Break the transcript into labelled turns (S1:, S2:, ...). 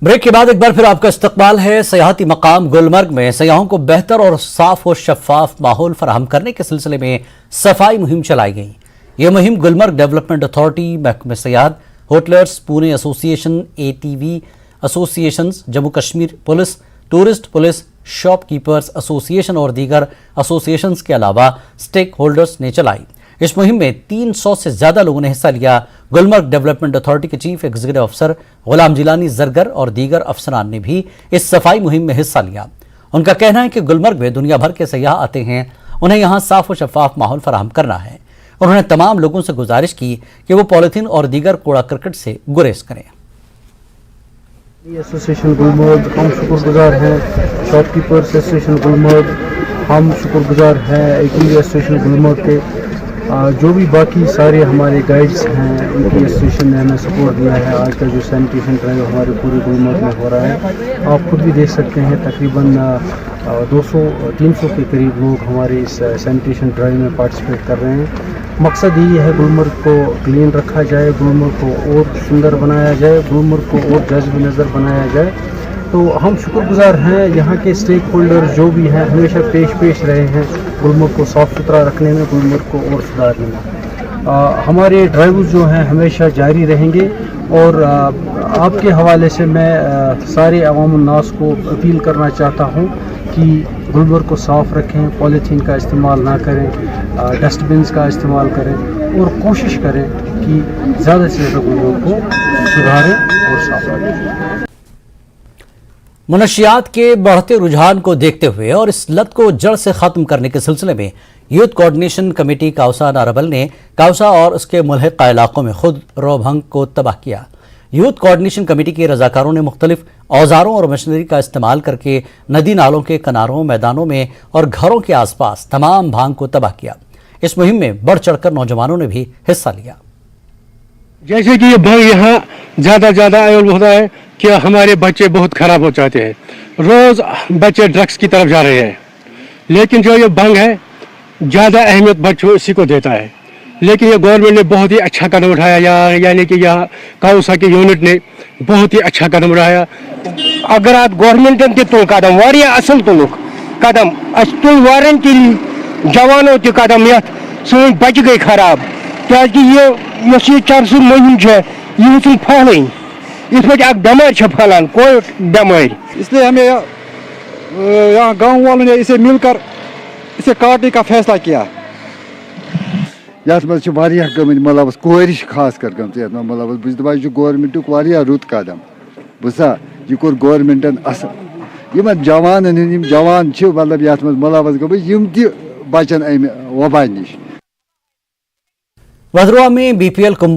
S1: Break के बाद एक बार फिर आपका इस्तकबाल है। सयाहती मकाम गुलमर्ग में सयाहों को बेहतर और साफ और शफाफ माहौल फराहम करने के सिलसिले में सफाई मुहिम चलाई गई। ये मुहिम गुलमर्ग डेवलपमेंट अथॉरिटी, महकमे सयाहत, hoteliers, pony association, ATV association, Jammu Kashmir police, tourist police, shopkeepers association और दीगर एसोसिएशंस के अलावा स्टेक होल्डर्स ने चलाई। इस मुहिम में 300 से ज्यादा लोगों ने हिस्सा लिया। गुलमर्ग डेवलपमेंट अथॉरिटी के चीफ एग्जीक्यूटिव अफसर गुलाम जिलानी जरगर और दीगर अफसरान ने भी इस सफाई मुहिम में हिस्सा लिया। उनका कहना है कि गुलमर्ग में दुनिया भर के सयाह आते हैं, उन्हें यहाँ साफ और शफाफ माहौल फराहम करना है। उन्होंने तमाम लोगों से गुजारिश की कि वो पॉलिथीन और दीगर कूड़ा करकट से गुरेज करें।
S2: एसोसिएशन गुलमर्ग हम शुक्रगुजार हैं, शॉपकीपर्स एसोसिएशन गुलमर्ग हम शुक्रगुजार हैं, ATV एसोसिएशन गुलमर्ग के जो भी बाकी सारे हमारे गाइड्स हैं, उनकी एसोसिएशन ने हमें सपोर्ट दिया है। आज का जो सैनिटेशन ड्राइव हमारे पूरे गुलमर्ग में हो रहा है, आप खुद भी देख सकते हैं तकरीबन 200-300 के करीब लोग हमारे इस सैनिटेशन ड्राइव में पार्टिसिपेट कर रहे हैं। मकसद यही है गुलमर्ग को क्लीन रखा जाए, गुलमर्ग को और सुंदर बनाया जाए, गुलमर्ग को और जज्ब नज़र बनाया जाए। तो हम शुक्रगुजार हैं, यहाँ के स्टेक होल्डर जो भी हैं हमेशा पेश रहे हैं गुलमर्ग को साफ़ सुथरा रखने में, गुलमर्ग को और सुधारने में। हमारे ड्राइव जो हैं हमेशा जारी रहेंगे और आपके हवाले से मैं सारे अवाम उन्नास को अपील करना चाहता हूँ कि गुलमर्ग को साफ़ रखें, पॉलीथीन का इस्तेमाल ना करें, डस्टबिन्स का इस्तेमाल करें और कोशिश करें कि ज़्यादा से ज़्यादा गुलमर्ग को सुधारें और साफ रखें।
S1: मनशियात के बढ़ते रुझान को देखते हुए और इस लत को जड़ से खत्म करने के सिलसिले में यूथ कोऑर्डिनेशन कमेटी काउसा नाराबल ने काउसा और उसके मुल्हिका इलाकों में खुद रोभंग को तबाह किया। यूथ कोऑर्डिनेशन कमेटी के रजाकारों ने मुख्तलिफ औजारों और मशीनरी का इस्तेमाल करके नदी नालों के किनारों, मैदानों में और घरों के आसपास तमाम भांग को तबाह किया। इस मुहिम में बढ़ चढ़कर नौजवानों ने भी हिस्सा लिया।
S3: जैसे कि ये भांग यहाँ ज़्यादा अवेलेबल होता है कि हमारे बच्चे बहुत ख़राब हो जाते हैं, रोज़ बच्चे ड्रग्स की तरफ जा रहे हैं। लेकिन जो ये भंग है ज़्यादा अहमियत बच्चों इसी को देता है। लेकिन ये गवर्नमेंट ने बहुत ही अच्छा कदम उठाया, यानी कि यहाँ काउसा की यूनिट ने बहुत ही अच्छा कदम उठाया।
S4: अगर आप गवर्नमेंटन ते तुल कदम वारिया असल तुलुक कदम अस तुल वारन की जवानों ते कदम यथ सोन बच गई खराब क्या कि ये चरसु मुहिम है ये फैल इस पे एक बीमार फैलान कोई बीमारी,
S5: इसलिए हमें यहाँ गांव वालों ने इसे मिलकर इसे काटने का फैसला किया।
S6: यथ मज मतलब कोरिश खास कर मतलब बस दपान गवर्नमेंट रुत कदम बुसा यह कोर गवर्नमेंटन असल यम जवान जवान मतलब यथ मज मुलवस गम ति बचन अमि वबा निश।
S1: वधरुआ में BPL